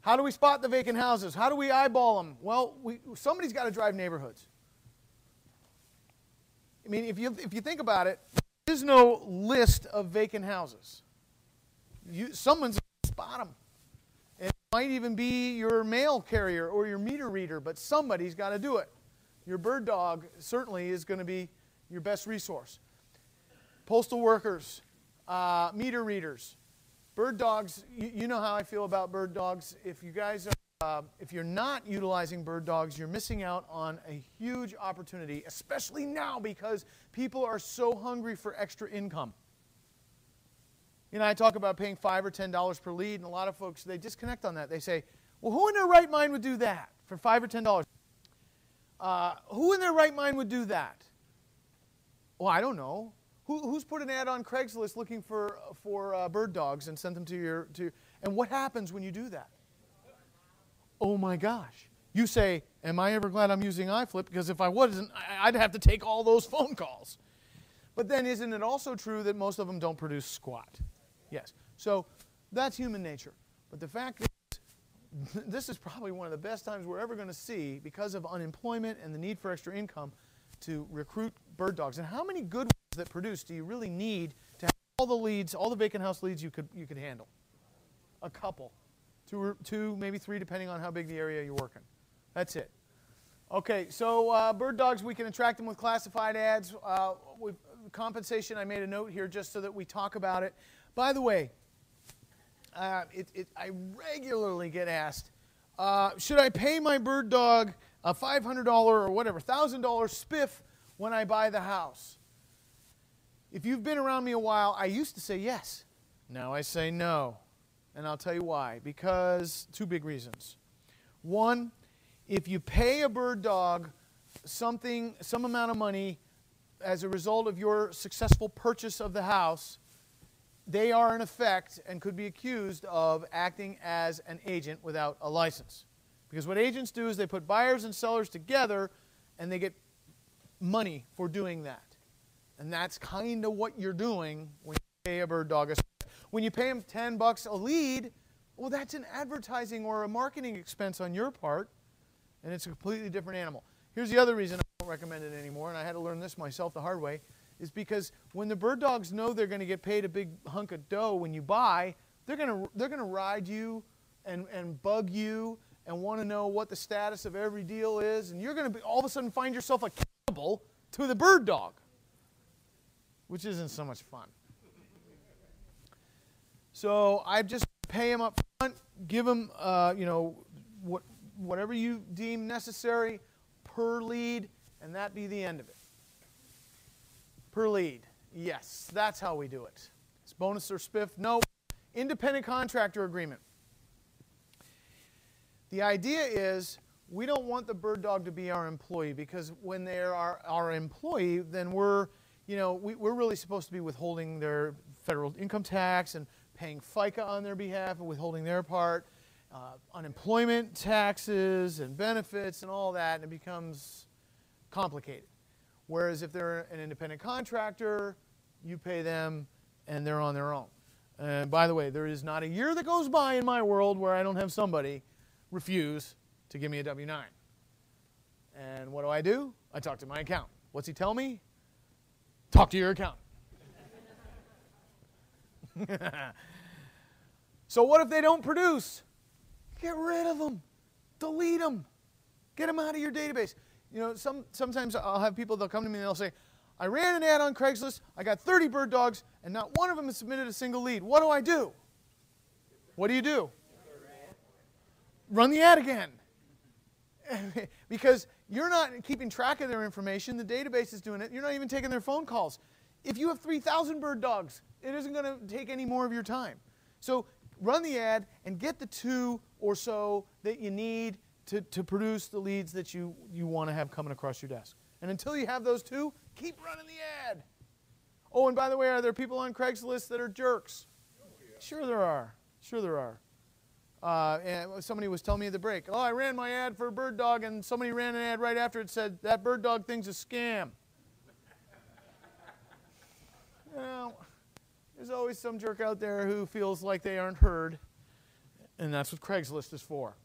How do we spot the vacant houses? How do we eyeball them? Well, somebody's got to drive neighborhoods. I mean, if you think about it, there is no list of vacant houses. Someone's going to spot them. It might even be your mail carrier or your meter reader, but somebody's got to do it. Your bird dog certainly is going to be your best resource. Postal workers, meter readers, bird dogs. You know how I feel about bird dogs. If you guys are, if you're not utilizing bird dogs, you're missing out on a huge opportunity, especially now because people are so hungry for extra income. You know, I talk about paying $5 or $10 per lead, and a lot of folks, they disconnect on that. They say, well, who in their right mind would do that for $5 or $10? Who in their right mind would do that? Well, I don't know. Who's put an ad on Craigslist looking for bird dogs and sent them to and what happens when you do that? Oh my gosh. You say, am I ever glad I'm using iflip? Because if I wasn't, I'd have to take all those phone calls. But then isn't it also true that most of them don't produce squat? Yes. So that's human nature. But the fact is, this is probably one of the best times we're ever going to see, because of unemployment and the need for extra income, to recruit bird dogs. And how many good ones that produce do you really need to have all the leads, all the vacant house leads you could handle? A couple. Two, maybe three, depending on how big the area you're working. That's it. Okay, so bird dogs, we can attract them with classified ads. With compensation, I made a note here just so that we talk about it. By the way, I regularly get asked, should I pay my bird dog a $500 or whatever, $1,000 spiff when I buy the house? If you've been around me a while, I used to say yes. Now I say no. And I'll tell you why. Because two big reasons. One, if you pay a bird dog some amount of money as a result of your successful purchase of the house, they are in effect and could be accused of acting as an agent without a license. Because what agents do is they put buyers and sellers together and they get money for doing that. And that's kind of what you're doing when you pay a bird dog. When you pay them $10 a lead, well, that's an advertising or a marketing expense on your part, and it's a completely different animal. Here's the other reason I don't recommend it anymore, and I had to learn this myself the hard way, is because when the bird dogs know they're going to get paid a big hunk of dough when you buy, they're going to ride you and bug you and want to know what the status of every deal is, and you're going to all of a sudden find yourself accountable to the bird dog, which isn't so much fun. So I just pay them up front, give them whatever you deem necessary per lead, and that be the end of it. Per lead. Yes, that's how we do it. It's bonus or spiff. No. Independent contractor agreement. The idea is we don't want the bird dog to be our employee, because when they are our employee, then we're really supposed to be withholding their federal income tax and paying FICA on their behalf and withholding their part, unemployment taxes and benefits and all that, and it becomes complicated. Whereas if they're an independent contractor, you pay them and they're on their own. And by the way, there is not a year that goes by in my world where I don't have somebody refuse to give me a W-9. And what do? I talk to my accountant. What's he tell me? Talk to your accountant. So what if they don't produce? Get rid of them. Delete them. Get them out of your database. You know, sometimes I'll have people, they'll come to me and they'll say, I ran an ad on Craigslist, I got 30 bird dogs, and not one of them has submitted a single lead. What do I do? What do you do? Run the ad again. Because you're not keeping track of their information, the database is doing it, you're not even taking their phone calls. If you have 3,000 bird dogs, it isn't going to take any more of your time. So run the ad and get the 2 or so that you need to produce the leads that you want to have coming across your desk. And until you have those 2, keep running the ad. Oh, and by the way, are there people on Craigslist that are jerks? Oh, yeah. Sure there are. Sure there are. And somebody was telling me at the break, oh, I ran my ad for a bird dog, and somebody ran an ad right after it said, that bird dog thing's a scam. Well, there's always some jerk out there who feels like they aren't heard. And that's what Craigslist is for.